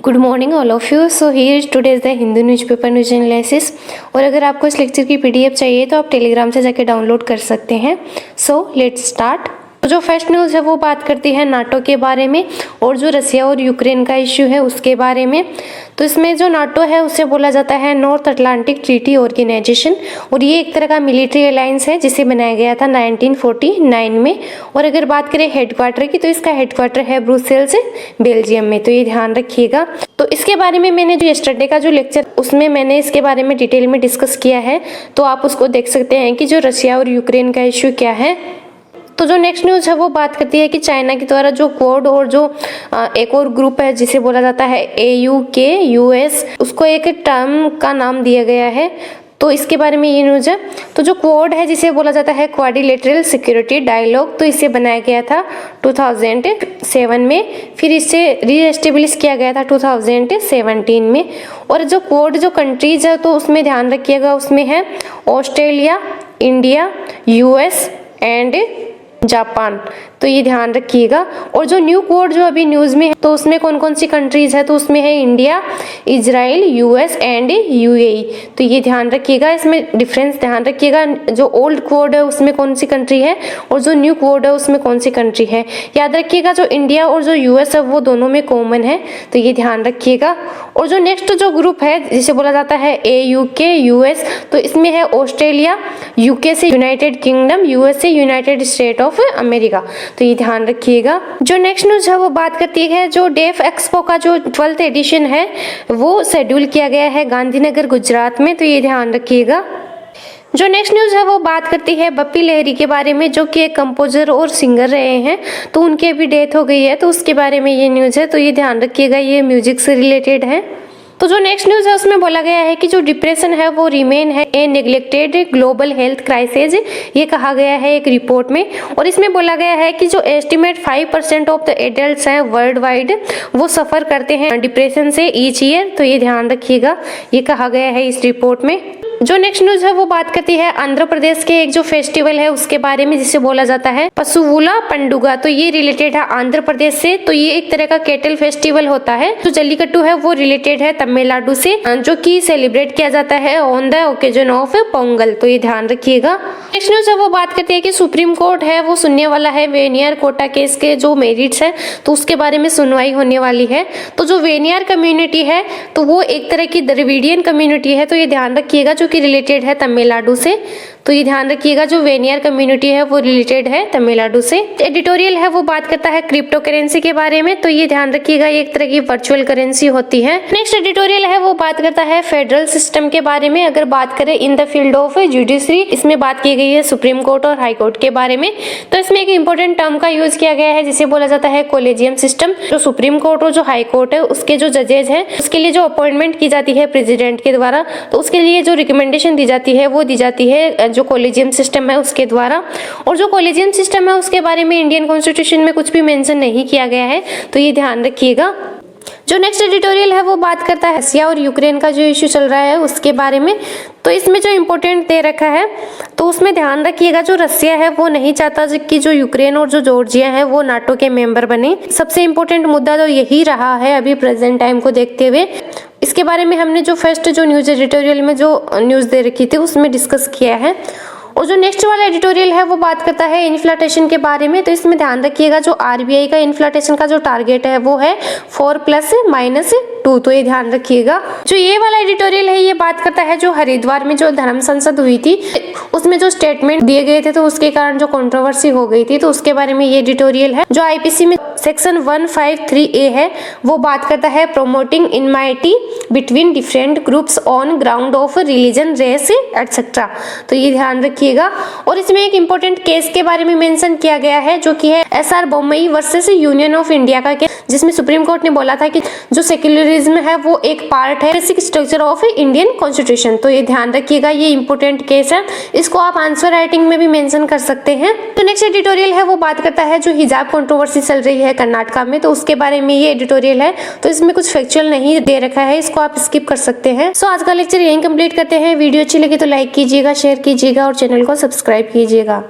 Good morning all of you. So here today is the Hindu newspaper news analysis. और अगर आपको इस lecture की पीडीएफ चाहिए तो आप टेलीग्राम से जाके डाउनलोड कर सकते हैं। So let's start. जो फर्स्ट न्यूज़ है वो बात करती है नाटो के बारे में और जो रसिया और यूक्रेन का इश्यू है उसके बारे में। तो इसमें जो नाटो है उसे बोला जाता है नॉर्थ अटलांटिक ट्रीटी ऑर्गेनाइजेशन, और ये एक तरह का मिलिट्री अलायंस है जिसे बनाया गया था 1949 में। और अगर बात करें हेडक्वार्टर की तो इसका हेडक्वार्टर है ब्रुसेल्स बेल्जियम में, तो ये ध्यान रखिएगा। तो इसके बारे में मैंने जो यस्टरडे का जो लेक्चर उसमें मैंने इसके बारे में डिटेल में डिस्कस किया है, तो आप उसको देख सकते हैं कि जो रसिया और यूक्रेन का इश्यू क्या है। तो जो नेक्स्ट न्यूज़ है वो बात करती है कि चाइना के द्वारा जो क्वाड और जो एक और ग्रुप है जिसे बोला जाता है AUKUS, उसको एक टर्म का नाम दिया गया है। तो इसके बारे में ये न्यूज़ है। तो जो क्वाड है जिसे बोला जाता है क्वाड्रिलेटरल सिक्योरिटी डायलॉग, तो इसे बनाया गया था 2007 में, फिर इसे रीएस्टेब्लिश किया गया था 2017 में। और जो क्वाड जो कंट्रीज है तो उसमें ध्यान रखिएगा, उसमें है Australia, India, US and Japan, तो ये ध्यान रखिएगा। और जो न्यू क्वाड जो अभी न्यूज़ में है तो उसमें कौन कौन सी कंट्रीज है, तो उसमें है India, Israel, US and UAE, तो ये ध्यान रखिएगा। इसमें डिफरेंस ध्यान रखिएगा, जो ओल्ड क्वाड है उसमें कौन सी कंट्री है और जो न्यू क्वाड है उसमें कौन सी कंट्री है। याद रखिएगा जो इंडिया और जो US है वो दोनों में कॉमन है, तो ये ध्यान रखिएगा। और जो नेक्स्ट जो ग्रुप है जिसे बोला जाता है AUKUS, तो इसमें है ऑस्ट्रेलिया, UK से यूनाइटेड किंगडम, US से यूनाइटेड स्टेट ऑफ अमेरिका, तो ये ध्यान रखिएगा। जो नेक्स्ट न्यूज़ है वो बात करती है जो डेफ एक्सपो का जो 12th एडिशन है वो शेड्यूल किया गया है गांधीनगर गुजरात में, तो ये ध्यान रखिएगा। जो नेक्स्ट न्यूज़ है वो बात करती है बप्पी लहरी के बारे में, जो कि एक कंपोजर और सिंगर रहे हैं, तो उनकी अभी डेथ हो गई है, तो उसके बारे में ये न्यूज़ है, तो ये ध्यान रखिएगा, ये म्यूजिक से रिलेटेड है। तो जो नेक्स्ट न्यूज़ है उसमें बोला गया है कि जो डिप्रेशन है वो रिमेन है ए नेग्लेक्टेड ग्लोबल हेल्थ क्राइसिस, ये कहा गया है एक रिपोर्ट में। और इसमें बोला गया है कि जो एस्टिमेट 5% ऑफ द एडल्ट्स हैं वर्ल्ड वाइड वो सफ़र करते हैं डिप्रेशन से ईच ईयर, तो ये ध्यान रखिएगा, ये कहा गया है इस रिपोर्ट में। जो नेक्स्ट न्यूज़ है वो बात करती है आंध्र प्रदेश के एक जो फेस्टिवल है उसके बारे में जिसे बोला जाता है पशुवुला पंडुगा, तो ये रिलेटेड है आंध्र प्रदेश से। तो ये एक तरह का कैटल फेस्टिवल होता है। जो जल्लीकट्टू है वो रिलेटेड है तमिलनाडु से, जो कि सेलिब्रेट किया जाता है on the occasion of Pongal, तो ये ध्यान रखिएगा। नेक्स्ट न्यूज़ है वो बात करती है कि सुप्रीम कोर्ट है वो सुनने वाला है वेनियर कोटा केस के जो मेरिट्स है, तो उसके बारे में सुनवाई होने वाली है। तो जो वेनियर कम्युनिटी है तो वो एक तरह की द्रविडियन कम्युनिटी है, तो ये ध्यान रखिएगा, जो कि रिलेटेड है तमिलनाडु से, तो ये ध्यान रखिएगा, जो वेनियर कम्युनिटी है वो रिलेटेड है तमिलनाडु से। एडिटोरियल है वो बात करता है क्रिप्टो करेंसी के बारे में, तो ये ध्यान रखिएगा, ये एक तरह की वर्चुअल करेंसी होती है। नेक्स्ट एडिटोरियल है वो बात करता है फेडरल सिस्टम के बारे में। अगर बात करें in the field of judiciary, इसमें बात की गई है सुप्रीम कोर्ट और हाई कोर्ट के बारे में। तो इसमें एक इंपॉर्टेंट टर्म का यूज किया गया है जिसे बोला जाता है कोलेजियम सिस्टम। जो सुप्रीम कोर्ट और जो हाई कोर्ट है उसके जो जजेज हैं उसके लिए जो अपॉइंटमेंट की जाती है प्रेसिडेंट के द्वारा, तो उसके लिए जो रिकमेंडेशन दी जाती है वो दी जाती है जो कॉलेजियम सिस्टम है उसके द्वारा। और जो कॉलेजियम सिस्टम है उसके बारे में इंडियन कॉन्स्टिट्यूशन में कुछ भी मेंशन नहीं किया गया है, तो ये ध्यान रखिएगा। जो नेक्स्ट एडिटोरियल है वो बात करता है रसिया और यूक्रेन का जो इश्यू चल रहा है उसके बारे में। तो इसमें जो इम्पोर्टेंट दे रखा है तो उसमें ध्यान रखिएगा, जो रसिया है वो नहीं चाहता कि जो यूक्रेन और जो जॉर्जिया है वो नाटो के मेंबर बने। सबसे इम्पोर्टेंट मुद्दा तो यही रहा है अभी प्रेजेंट टाइम को देखते हुए। इसके बारे में हमने जो फर्स्ट जो न्यूज़ एडिटोरियल में जो न्यूज़ दे रखी थी उसमें डिस्कस किया है। और जो नेक्स्ट वाला एडिटोरियल है वो बात करता है इन्फ्लेशन के बारे में। तो इसमें ध्यान रखिएगा, जो RBI का इन्फ्लेशन का जो टारगेट है वो है 4+-2, तो ये ध्यान रखिएगा। जो ये वाला एडिटोरियल है ये बात करता है जो हरिद्वार में जो धर्म संसद हुई थी उसमें जो स्टेटमेंट दिए गए थे तो उसके कारण जो कंट्रोवर्सी हो गई थी, तो उसके बारे में ये एडिटोरियल है। जो IPC में सेक्शन 153A है वो बात करता है promoting enmity between different groups on ground of religion, race etcetera, तो ये ध्यान रखिएगा। और इसमें एक इंपॉर्टेंट केस के बारे में मेंशन किया गया है जो कि है SR Bommai versus union of India का केस, जिसमें सुप्रीम कोर्ट ने बोला था कि जो सेक्युलरिज्म है वो एक पार्ट है basic structure of Indian constitution, तो ये ध्यान रखिएगा, ये इंपॉर्टेंट केस है, इसको आप आंसर राइटिंग में भी मेंशन कर सकते हैं। तो नेक्स्ट एडिटोरियल है वो बात करता है जो हिजाब कंट्रोवर्सी चल रही है कर्नाटका में, तो उसके बारे में ये एडिटोरियल है। तो इसमें कुछ फैक्चुअल नहीं दे रखा है, इसको आप स्किप कर सकते हैं। सो आज का लेक्चर यहीं कंप्लीट करते हैं। वीडियो अच्छी लगी तो लाइक कीजिएगा, शेयर कीजिएगा और चैनल को सब्सक्राइब कीजिएगा।